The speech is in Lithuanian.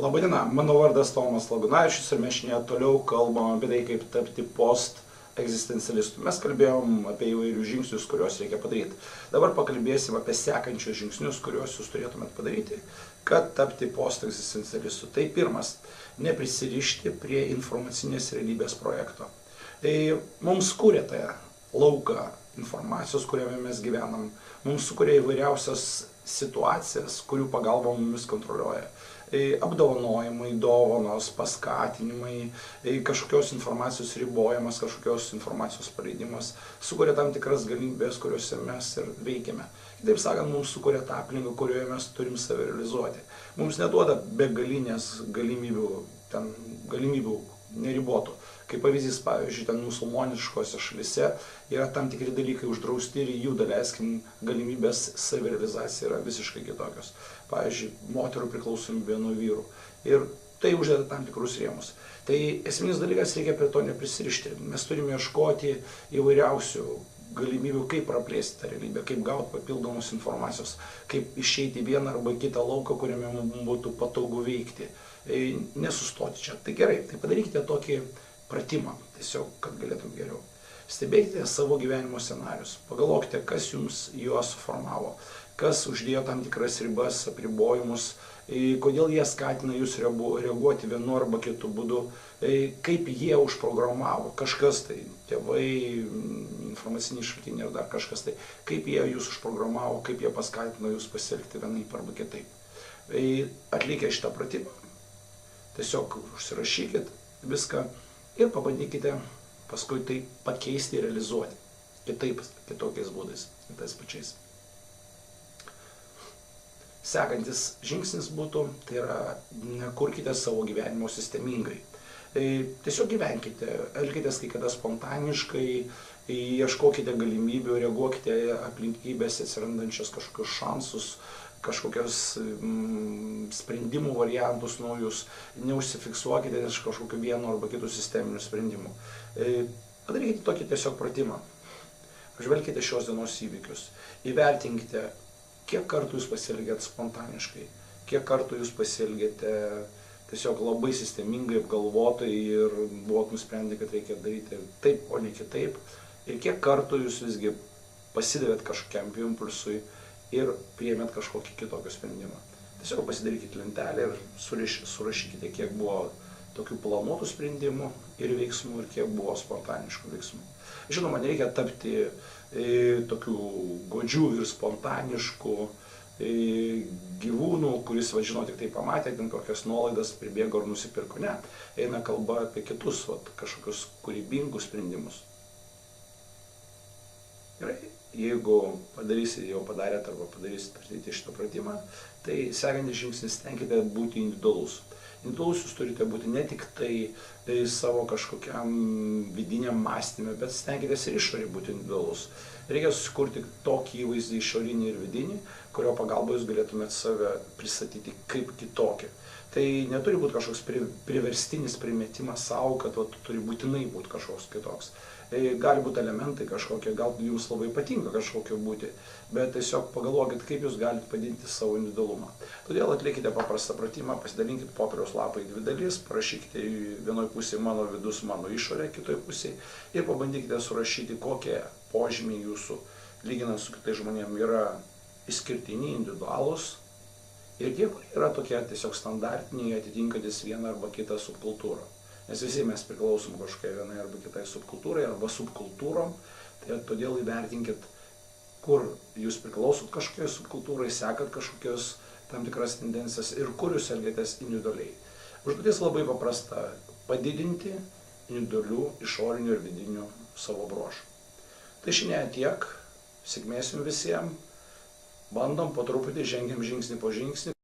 Labadiena, mano vardas Tomas Lagunavičius ir mes šiandien toliau kalbam apie tai, kaip tapti post-egzistencialistu. Mes kalbėjom apie įvairius žingsnius, kuriuos reikia padaryti. Dabar pakalbėsim apie sekančius žingsnius, kuriuos jūs turėtumėt padaryti, kad tapti post-egzistencialistu. Tai pirmas, neprisirišti prie informacinės realybės projekto. Tai mums kūrė tą lauką informacijos, kuriame mes gyvenam, mums sukuria įvairiausias situacijas, kurių pagalba mumis kontroliuoja. Apdovanojimai, dovanos, paskatinimai, kažkokios informacijos ribojimas, kažkokios informacijos paleidimas sukuria tam tikras galimybės, kuriuose mes ir veikiame. Kitaip sakant, mums sukuria tą aplinką, kurioje mes turim save realizuoti. Mums neduoda begalinės galimybių neribotų. Kaip pavyzdys, pavyzdžiui, ten musulmoniškose šalise yra tam tikri dalykai uždrausti ir jų daleiskim galimybės savirealizacija yra visiškai kitokios. Pavyzdžiui, moterų priklausomybė nuo vyrų. Ir tai uždeda tam tikrus rėmus. Tai esminis dalykas, reikia prie to neprisirišti. Mes turime ieškoti įvairiausių galimybių, kaip praplėsti tą realybę, kaip gauti papildomos informacijos, kaip išeiti į vieną arba kitą lauką, kuriame mums būtų patogu veikti. Nesustoti čia. Tai gerai, tai padarykite tokį pratimą, tiesiog, kad galėtum geriau. Stebėkite savo gyvenimo scenarius, pagalvokite, kas jums juos suformavo, kas uždėjo tam tikras ribas, apribojimus, kodėl jie skatina jūs reaguoti vienu arba kitu būdu, kaip jie užprogramavo, kažkas tai, tėvai, informaciniai šaltiniai ar dar kažkas tai, kaip jie jūs užprogramavo, kaip jie paskatino jūs pasielgti vienaip arba kitaip. Atlikę šitą pratimą, tiesiog užsirašykit viską ir pabandykite paskui tai pakeisti ir realizuoti kitokiais būdais, kitais pačiais. Sekantis žingsnis būtų, tai yra, kurkite savo gyvenimo sistemingai. Tiesiog gyvenkite, elkitės kai kada spontaniškai, ieškokite galimybių, reaguokite aplinkybėse atsirandančias kažkokius šansus, kažkokios sprendimų variantus naujus, neužsifiksuokite iš kažkokių vieno arba kitų sisteminių sprendimų. Padarykite tokį tiesiog pratimą. Pažvelkite šios dienos įvykius. Įvertinkite, kiek kartų jūs pasielgėte spontaniškai, kiek kartų jūs pasielgėte tiesiog labai sistemingai, apgalvotai ir buvot nusprendę, kad reikia daryti taip, o ne kitaip. Ir kiek kartų jūs visgi pasidavėt kažkokiam impulsui ir priėmėt kažkokį kitokį sprendimą. Tiesiog pasidarykite lentelę ir surašykite, kiek buvo tokių planuotų sprendimų ir veiksmų ir kiek buvo spontaniškų veiksmų. Žinoma, nereikia tapti tokių godžių ir spontaniškų gyvūnų, kuris, žino, tik tai pamatė, ten kokias nuolaidas pribėgo ar nusipirko. Ne, eina kalba apie kitus, kažkokius kūrybingus sprendimus. Gerai, jeigu padarysit, jau padarėt arba padarysit šitą pratimą, tai sekantis žingsnis stenkite būti individualus. Individualus jūs turite būti ne tik tai savo kažkokiam vidiniam mąstymui, bet stenkitės ir išorėje būti individualus. Reikia susikurti tokį įvaizdį išorinį ir vidinį, kurio pagalba jūs galėtumėt save pristatyti kaip kitokį. Tai neturi būti kažkoks priverstinis primetimas savo, kad turi būtinai būti kažkoks kitoks. Gali būti elementai kažkokie, gal jums labai patinka kažkokio būti, bet tiesiog pagalvokit, kaip jūs galite padidinti savo individualumą. Todėl atlikite paprastą pratimą, pasidalinkite popieriaus lapą į dvi dalis, parašykite vienoje pusėje mano vidus, mano išorė, kitoje pusėje ir pabandykite surašyti, kokie požymiai jūsų, lyginant su kitais žmonėmis, yra išskirtiniai, individualūs ir tie, kurie yra tokie tiesiog standartiniai, atitinkantis vieną arba kitą subkultūrą. Nes visi mes priklausom kažkokiai vienai arba kitai subkultūrai arba subkultūrom, tai todėl įvertinkit, kur jūs priklausot kažkokiai subkultūrai, sekat kažkokios tam tikras tendencijas ir kur jūs elgiatės individualiai. Užduotis labai paprasta - padidinti individualių, išorinių ir vidinių savo bruožų. Tai šiandien tiek, sėkmės jums visiems, bandom po truputį, žengiam žingsnį po žingsnį.